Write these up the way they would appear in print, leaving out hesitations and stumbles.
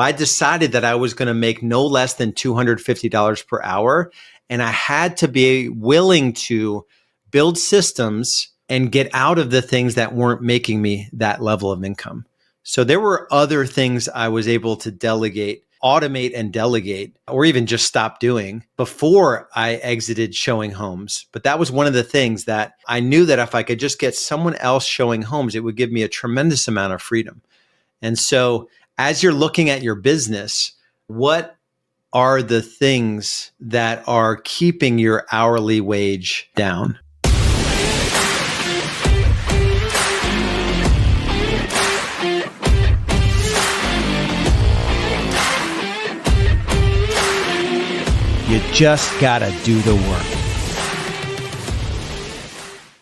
I decided that I was going to make no less than $250 per hour. And I had to be willing to build systems and get out of the things that weren't making me that level of income. So there were other things I was able to delegate, automate and delegate, or even just stop doing before I exited showing homes. But that was one of the things that I knew that if I could just get someone else showing homes, it would give me a tremendous amount of freedom. And so as you're looking at your business, what are the things that are keeping your hourly wage down? You just gotta do the work.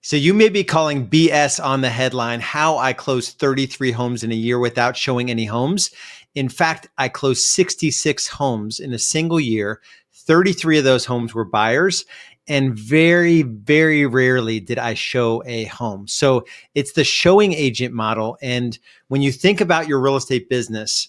So you may be calling BS on the headline, how I closed 33 homes in a year without showing any homes. In fact, I closed 66 homes in a single year. 33 of those homes were buyers, and very, very rarely did I show a home. So it's the showing agent model. And when you think about your real estate business,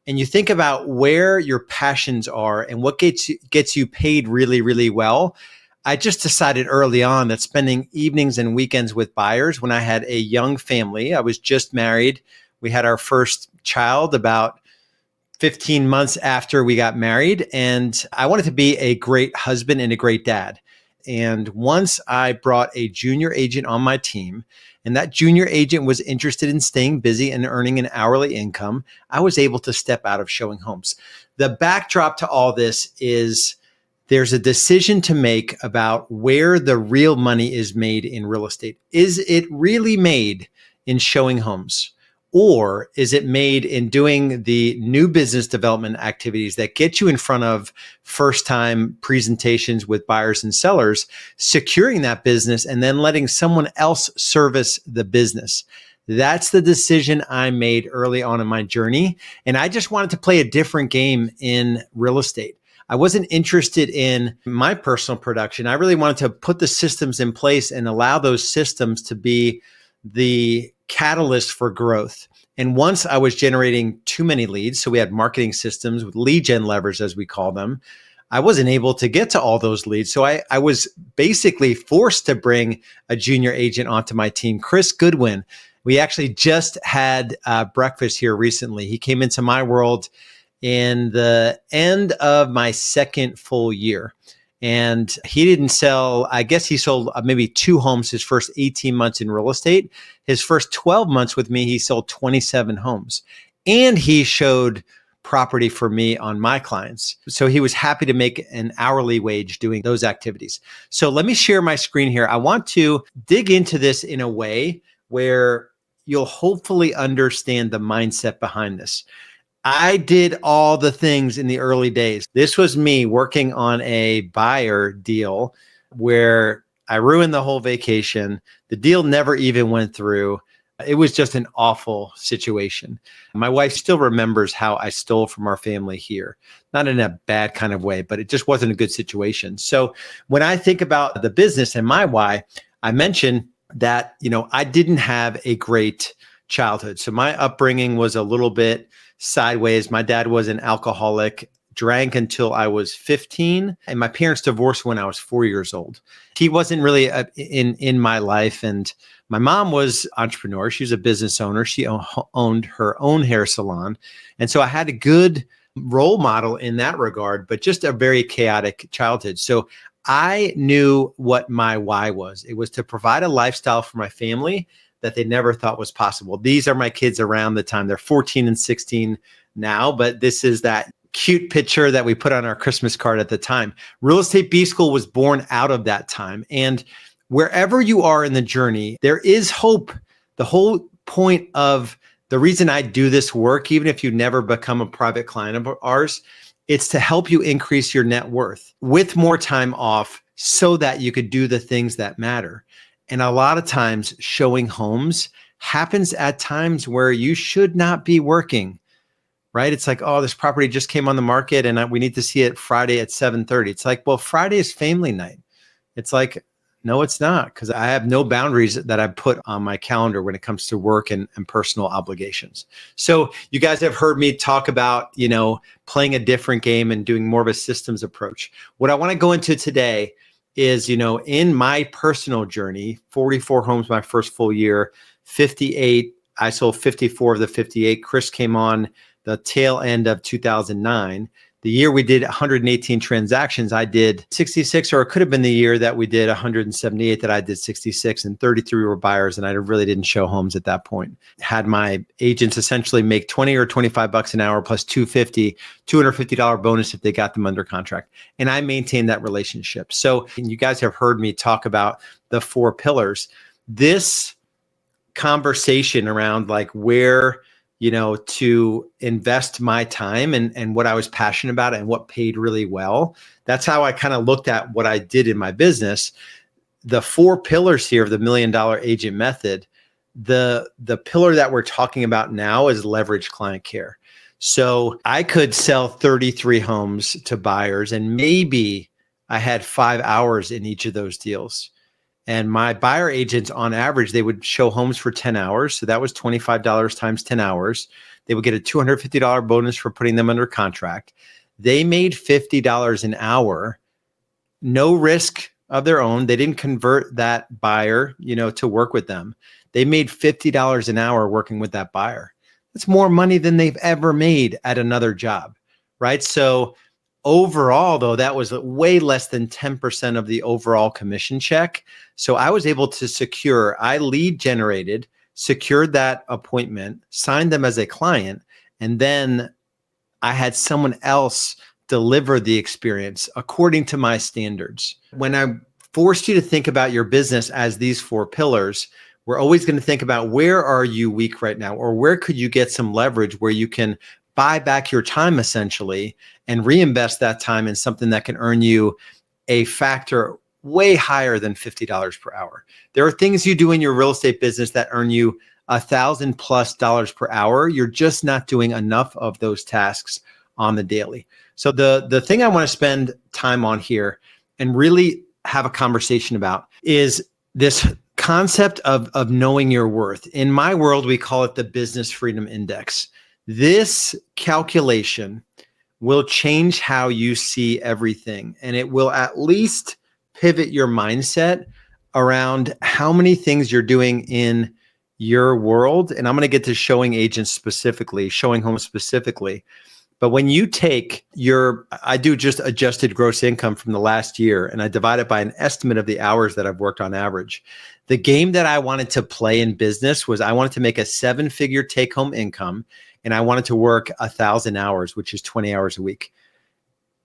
and you think about where your passions are and what gets you paid really, really well, I just decided early on that spending evenings and weekends with buyers when I had a young family, I was just married. We had our first child about 15 months after we got married, and I wanted to be a great husband and a great dad. And once I brought a junior agent on my team, and that junior agent was interested in staying busy and earning an hourly income, I was able to step out of showing homes. The backdrop to all this is there's a decision to make about where the real money is made in real estate. Is it really made in showing homes? Or is it made in doing the new business development activities that get you in front of first-time presentations with buyers and sellers, securing that business, and then letting someone else service the business? That's the decision I made early on in my journey. And I just wanted to play a different game in real estate. I wasn't interested in my personal production. I really wanted to put the systems in place and allow those systems to be the catalyst for growth. And once I was generating too many leads, so we had marketing systems with lead gen levers, as we call them, I wasn't able to get to all those leads. So I was basically forced to bring a junior agent onto my team, Chris Goodwin. We actually just had breakfast here recently. He came into my world in the end of my second full year. And he didn't sell, I guess he sold maybe 2 homes his first 18 months in real estate. His first 12 months with me, he sold 27 homes. And he showed property for me on my clients. So he was happy to make an hourly wage doing those activities. So let me share my screen here. I want to dig into this in a way where you'll hopefully understand the mindset behind this. I did all the things in the early days. This was me working on a buyer deal where I ruined the whole vacation. The deal never even went through. It was just an awful situation. My wife still remembers how I stole from our family here, not in a bad kind of way, but it just wasn't a good situation. So when I think about the business and my why, I mentioned that, I didn't have a great childhood. So my upbringing was a little bit sideways. My dad was an alcoholic, drank until I was 15, and my parents divorced when I was 4 years old. He wasn't really in my life, and my mom was an entrepreneur. She was a business owner. She owned her own hair salon, and so I had a good role model in that regard, but just a very chaotic childhood. So I knew what my why was. It was to provide a lifestyle for my family that they never thought was possible. These are my kids around the time. They're 14 and 16 now, but this is that cute picture that we put on our Christmas card at the time. Real Estate B School was born out of that time. And wherever you are in the journey, there is hope. The whole point of the reason I do this work, even if you never become a private client of ours, it's to help you increase your net worth with more time off so that you could do the things that matter. And a lot of times showing homes happens at times where you should not be working, right? It's like, oh, this property just came on the market and we need to see it Friday at 7:30. It's like, well, Friday is family night. It's like, No, it's not, because I have no boundaries that I put on my calendar when it comes to work and personal obligations. So you guys have heard me talk about, playing a different game and doing more of a systems approach. What I want to go into today is, in my personal journey, 44 homes my first full year, 58, I sold 54 of the 58. Chris came on the tail end of 2009. The year we did 118 transactions, I did 66, or it could have been the year that we did 178 that I did 66, and 33 were buyers, and I really didn't show homes at that point. Had my agents essentially make 20 or 25 bucks an hour plus $250 bonus if they got them under contract. And I maintained that relationship. So you guys have heard me talk about the 4 pillars. This conversation around like where to invest my time and what I was passionate about and what paid really well. That's how I kind of looked at what I did in my business. The 4 pillars here of the $1 Million Agent Method, the pillar that we're talking about now is leverage client care. So I could sell 33 homes to buyers, and maybe I had 5 hours in each of those deals. And my buyer agents, on average, they would show homes for 10 hours. So that was $25 times 10 hours. They would get a $250 bonus for putting them under contract. They made $50 an hour, no risk of their own. They didn't convert that buyer, to work with them. They made $50 an hour working with that buyer. That's more money than they've ever made at another job, right? So overall, though, that was way less than 10% of the overall commission check. So I was able to I lead generated, secured that appointment, signed them as a client, and then I had someone else deliver the experience according to my standards. When I forced you to think about your business as these 4 pillars, we're always going to think about where are you weak right now, or where could you get some leverage where you can buy back your time essentially and reinvest that time in something that can earn you a factor way higher than $50 per hour. There are things you do in your real estate business that earn you $1,000+ per hour. You're just not doing enough of those tasks on the daily. So the thing I want to spend time on here and really have a conversation about is this concept of knowing your worth. In my world, we call it the Business Freedom Index. This calculation will change how you see everything, and it will at least pivot your mindset around how many things you're doing in your world. And I'm going to get to showing agents specifically, showing homes specifically. But when you take I do just adjusted gross income from the last year, and I divide it by an estimate of the hours that I've worked on average. The game that I wanted to play in business was I wanted to make a 7-figure take-home income, and I wanted to work 1,000 hours, which is 20 hours a week.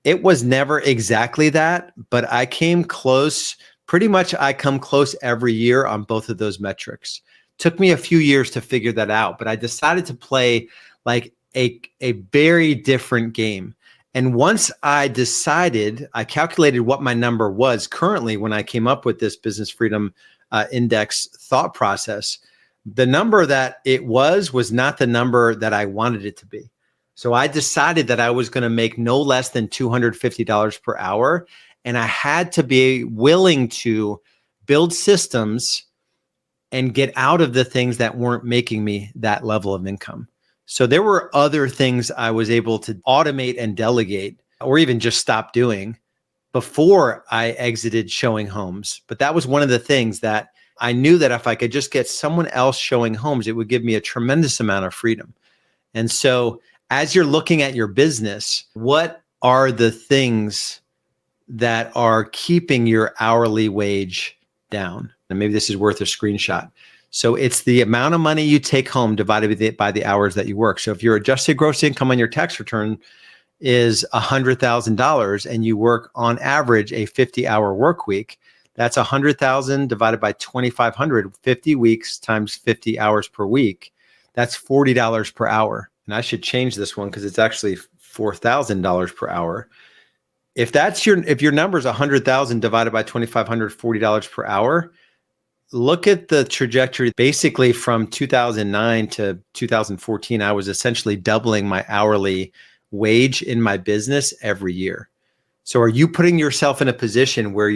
It was never exactly that, but I came close. Pretty much I come close every year on both of those metrics. Took me a few years to figure that out, but I decided to play like a very different game. And once I decided, I calculated what my number was currently when I came up with this Business Freedom Index thought process. The number that it was not the number that I wanted it to be. So I decided that I was going to make no less than $250 per hour. And I had to be willing to build systems and get out of the things that weren't making me that level of income. So there were other things I was able to automate and delegate, or even just stop doing before I exited showing homes. But that was one of the things that I knew that if I could just get someone else showing homes, it would give me a tremendous amount of freedom. And so as you're looking at your business, what are the things that are keeping your hourly wage down? And maybe this is worth a screenshot. So it's the amount of money you take home divided by the hours that you work. So if your adjusted gross income on your tax return is $100,000 and you work on average a 50-hour work week, that's 100,000 divided by 2,500, 50 weeks times 50 hours per week. That's $40 per hour. And I should change this one because it's actually $4,000 per hour. If your number is 100,000 divided by 2,500, $40 per hour, look at the trajectory. Basically from 2009 to 2014, I was essentially doubling my hourly wage in my business every year. So are you putting yourself in a position where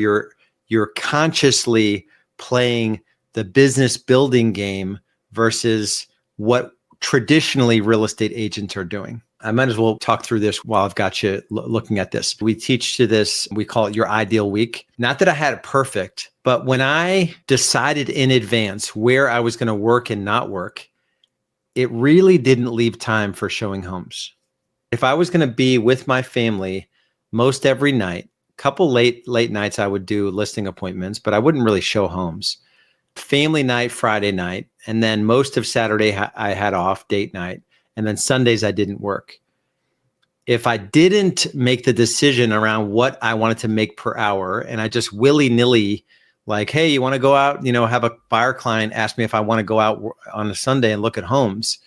you're consciously playing the business building game versus what traditionally real estate agents are doing. I might as well talk through this while I've got you looking at this. We teach to this, we call it your ideal week. Not that I had it perfect, but when I decided in advance where I was going to work and not work, it really didn't leave time for showing homes. If I was going to be with my family most every night, couple late nights I would do listing appointments, but I wouldn't really show homes. Family night, Friday night, and then most of Saturday I had off, date night, and then Sundays I didn't work. If I didn't make the decision around what I wanted to make per hour, and I just willy-nilly like, hey, you want to go out, have a buyer client ask me if I want to go out on a Sunday and look at homes.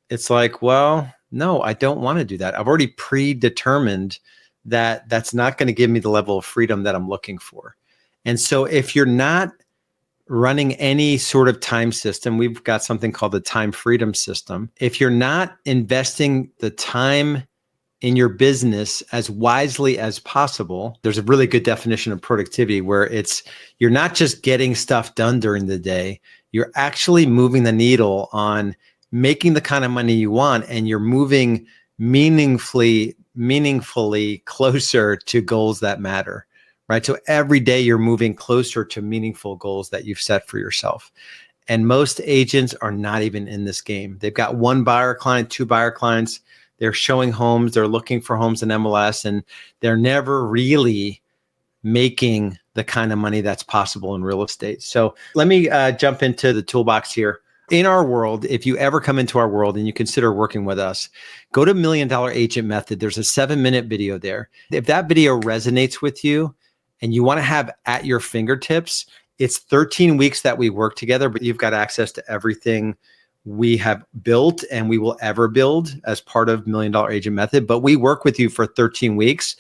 It's like, well, no, I don't want to do that. I've already predetermined that that's not going to give me the level of freedom that I'm looking for. And so if you're not running any sort of time system, we've got something called the time freedom system. If you're not investing the time in your business as wisely as possible, there's a really good definition of productivity where you're not just getting stuff done during the day, you're actually moving the needle on making the kind of money you want, and you're moving meaningfully closer to goals that matter. Right? So every day you're moving closer to meaningful goals that you've set for yourself. And most agents are not even in this game. They've got one buyer client, two buyer clients. They're showing homes. They're looking for homes in MLS, and they're never really making the kind of money that's possible in real estate. So let me jump into the toolbox here. In our world, if you ever come into our world and you consider working with us, go to $1 Million Agent Method. There's a 7-minute video there. If that video resonates with you, and you want to have at your fingertips, it's 13 weeks that we work together, but you've got access to everything we have built and we will ever build as part of $1 Million Agent Method. But we work with you for 13 weeks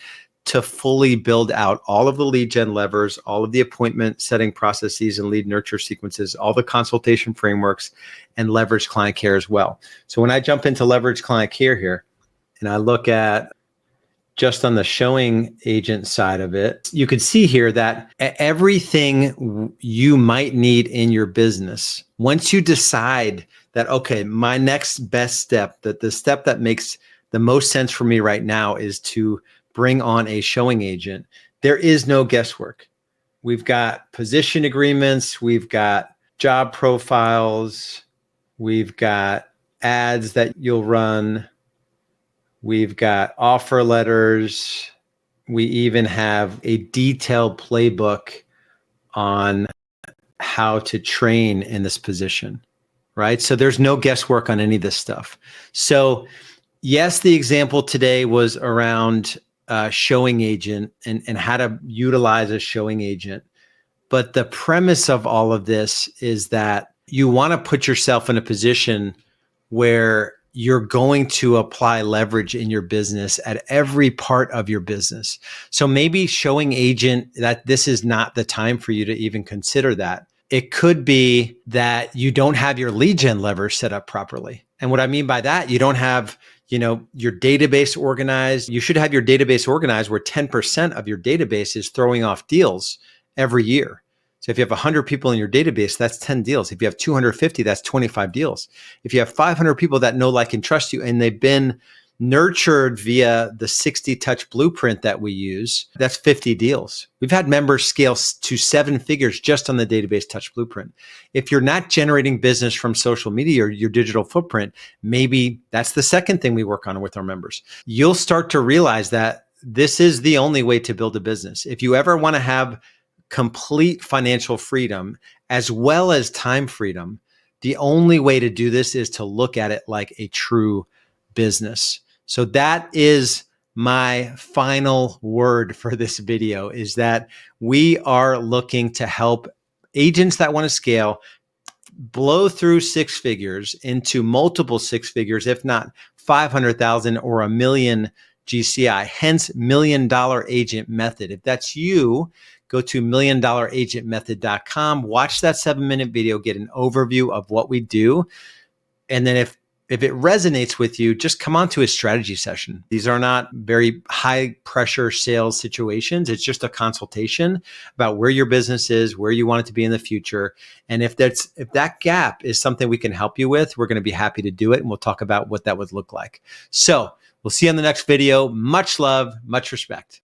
to fully build out all of the lead gen levers, all of the appointment setting processes and lead nurture sequences, all the consultation frameworks, and leverage client care as well. So when I jump into leverage client care here, and I look at just on the showing agent side of it, you could see here that everything you might need in your business, once you decide that, okay, my next best step, that the step that makes the most sense for me right now is to bring on a showing agent, there is no guesswork. We've got position agreements, we've got job profiles, we've got ads that you'll run, we've got offer letters. We even have a detailed playbook on how to train in this position, right? So there's no guesswork on any of this stuff. So yes, the example today was around showing agent and how to utilize a showing agent. But the premise of all of this is that you want to put yourself in a position where you're going to apply leverage in your business at every part of your business. So maybe showing agent, that this is not the time for you to even consider that. It could be that you don't have your lead gen levers set up properly. And what I mean by that, you don't have, your database organized. You should have your database organized where 10% of your database is throwing off deals every year. So if you have 100 people in your database, that's 10 deals. If you have 250, that's 25 deals. If you have 500 people that know, like, and trust you, and they've been nurtured via the 60 touch blueprint that we use, that's 50 deals. We've had members scale to 7 figures just on the database touch blueprint. If you're not generating business from social media or your digital footprint, maybe that's the second thing we work on with our members. You'll start to realize that this is the only way to build a business. If you ever want to have complete financial freedom as well as time freedom, the only way to do this is to look at it like a true business. So that is my final word for this video, is that we are looking to help agents that want to scale blow through 6 figures into multiple 6 figures, if not 500,000 or $1 million GCI, hence $1 Million Agent Method. If that's you, go to $1millionagentmethod.com, watch that 7-minute video, get an overview of what we do. And then if If it resonates with you, just come on to a strategy session. These are not very high pressure sales situations. It's just a consultation about where your business is, where you want it to be in the future. And if that gap is something we can help you with, we're going to be happy to do it. And we'll talk about what that would look like. So we'll see you on the next video. Much love, much respect.